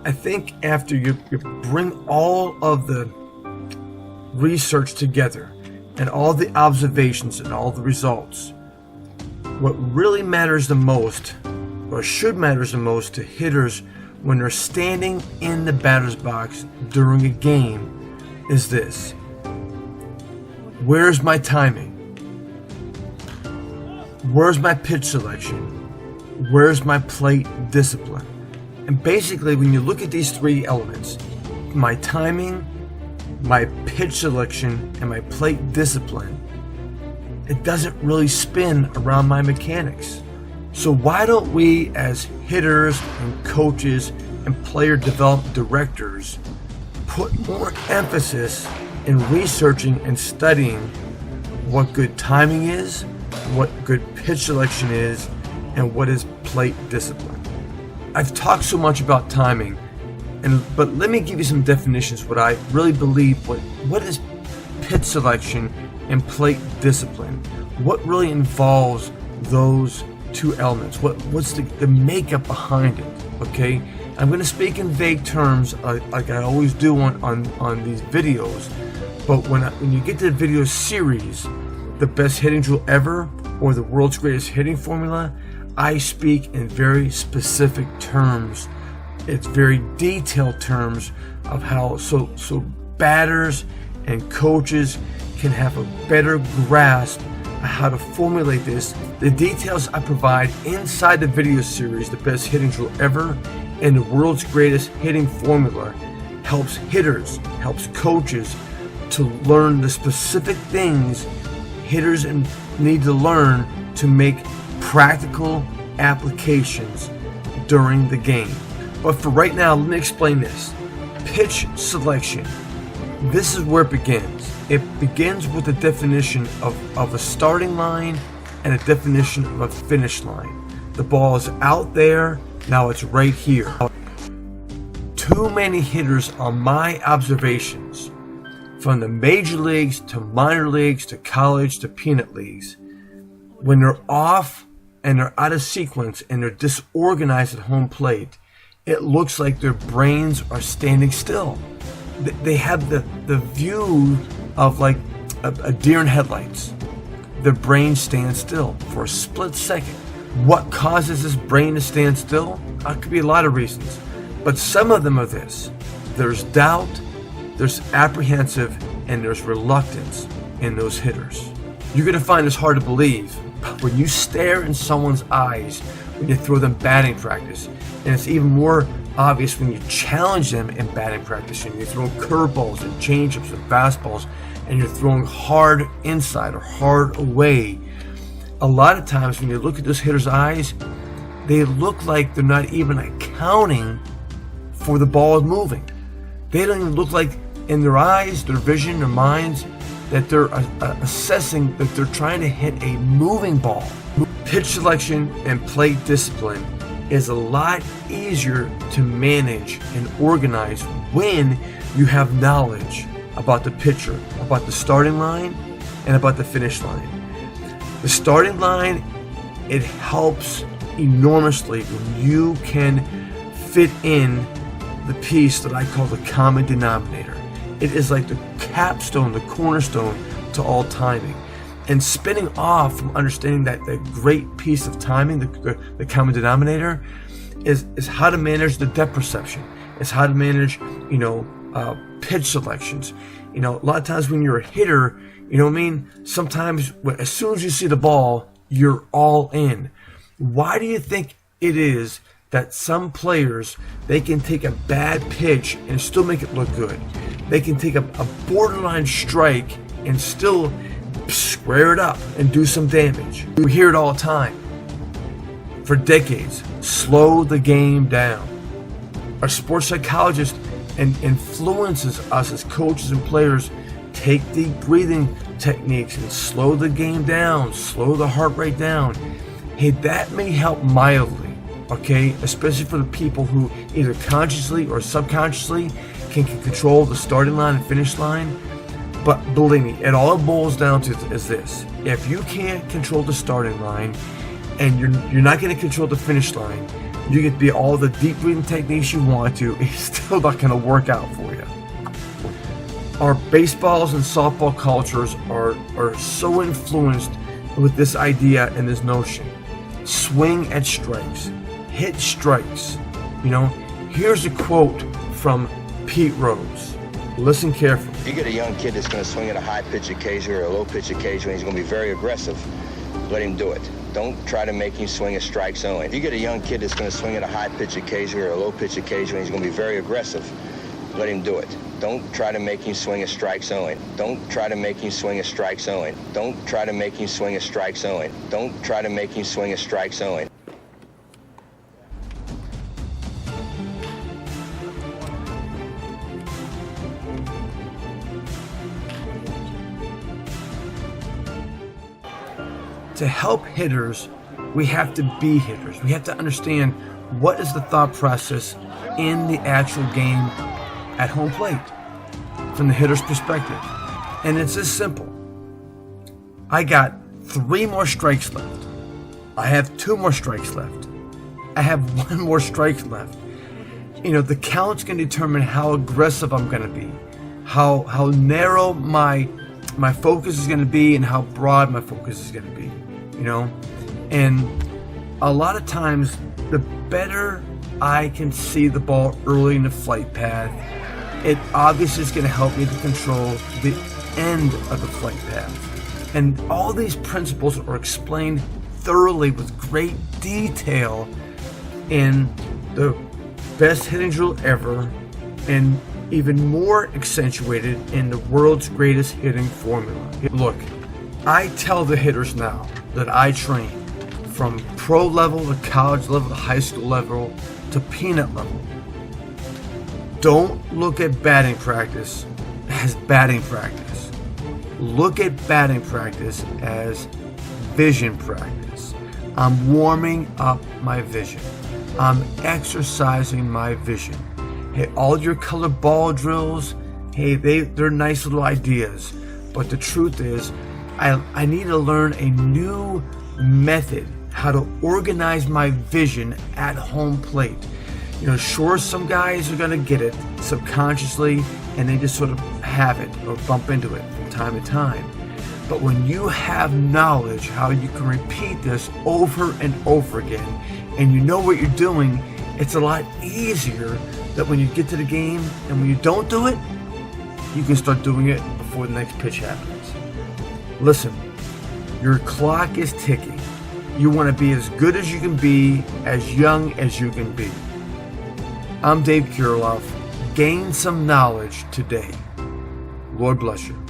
I think after you bring all of the research together and all the observations and all the results, what really matters the most, or should matter the most to hitters when they're standing in the batter's box during a game is this: where's my timing? Where's my pitch selection? Where's my plate discipline? And basically, when you look at these three elements, my timing, my pitch selection, and my plate discipline, it doesn't really spin around my mechanics. So why don't we, as hitters and coaches and player development directors, put more emphasis in researching and studying what good timing is, what good pitch selection is, and what is plate discipline? I've talked so much about timing, but let me give you some definitions. What I really believe, what is pitch selection and plate discipline? What really involves those two elements? What's the makeup behind it? Okay, I'm going to speak in vague terms, like I always do on these videos. But when you get to the video series, the best hitting drill ever, or the world's greatest hitting formula, I speak in very specific terms. It's very detailed terms of how so batters and coaches can have a better grasp of how to formulate this. The details I provide inside the video series, the best hitting drill ever, and the world's greatest hitting formula, helps hitters, helps coaches to learn the specific things hitters need to learn to make practical applications during the game. But for right now, let me explain this. Pitch selection. This is where it begins. It begins with a definition of a starting line and a definition of a finish line. The ball is out there, now it's right here. Too many hitters, on my observations, from the major leagues to minor leagues to college to peanut leagues, when they're off and they're out of sequence and they're disorganized at home plate, it looks like their brains are standing still. They have the view of like a deer in headlights. Their brain stands still for a split second. What causes this brain to stand still? It could be a lot of reasons, but some of them are this: there's doubt, there's apprehensive, and there's reluctance in those hitters. You're going to find this hard to believe, but when you stare in someone's eyes when you throw them batting practice, and it's even more obvious when you challenge them in batting practice, and you're throwing curveballs and changeups and fastballs, and you're throwing hard inside or hard away. A lot of times when you look at those hitters' eyes, they look like they're not even accounting for the ball moving. They don't even look like, in their eyes, their vision, their minds, that they're assessing that they're trying to hit a moving ball. Pitch selection and plate discipline is a lot easier to manage and organize when you have knowledge about the pitcher, about the starting line, and about the finish line. The starting line, it helps enormously when you can fit in the piece that I call the common denominator. It is like the capstone, the cornerstone to all timing. And spinning off from understanding that great piece of timing, the common denominator, is how to manage the depth perception. It's how to manage, pitch selections. A lot of times when you're a hitter, sometimes as soon as you see the ball, you're all in. Why do you think it is that some players, they can take a bad pitch and still make it look good? They can take a borderline strike and still square it up and do some damage. We hear it all the time. For decades, slow the game down. Our sports psychologist influences us as coaches and players. Take deep breathing techniques and slow the game down, slow the heart rate down. Hey, that may help mildly, okay? Especially for the people who either consciously or subconsciously can control the starting line and finish line. But believe me, it all boils down to is this: if you can't control the starting line and you're not going to control the finish line, You get to be all the deep breathing techniques you want to, it's still not going to work out for you. Our baseballs and softball cultures are so influenced with this idea and this notion. Swing at strikes, hit strikes. Here's a quote from Pete Rose. Listen carefully. If you get a young kid that's going to swing at a high pitch occasionally or a low pitch occasionally, he's going to be very aggressive. Let him do it. Don't try to make him swing at strikes only. If you get a young kid that's going to swing at a high pitch occasionally or a low pitch occasionally, he's going to be very aggressive. Let him do it. Don't try to make him swing at strikes only. Don't try to make him swing at strikes only. Don't try to make him swing at strikes only. Don't try to make him swing at strikes only. To help hitters, we have to be hitters. We have to understand what is the thought process in the actual game at home plate from the hitter's perspective. And it's this simple. I got 3 more strikes left. I have 2 more strikes left. I have 1 more strike left. The count's going to determine how aggressive I'm going to be, how narrow my focus is going to be, and how broad my focus is going to be. And a lot of times, the better I can see the ball early in the flight path, it obviously is going to help me to control the end of the flight path. And all these principles are explained thoroughly with great detail in the best hitting drill ever, and even more accentuated in the world's greatest hitting formula. Look, I tell the hitters now that I train, from pro level to college level to high school level to peanut level, don't look at batting practice as batting practice. Look at batting practice as vision practice. I'm warming up my vision. I'm exercising my vision. Hey, all your colored ball drills, hey, they're nice little ideas. But the truth is, I need to learn a new method, how to organize my vision at home plate. Sure, some guys are going to get it subconsciously and they just sort of have it or bump into it from time to time. But when you have knowledge how you can repeat this over and over again, and you know what you're doing, it's a lot easier that when you get to the game and when you don't do it, you can start doing it before the next pitch happens. Listen, your clock is ticking. You want to be as good as you can be, as young as you can be. I'm Dave KIRILLOFF. Gain some knowledge today. Lord bless you.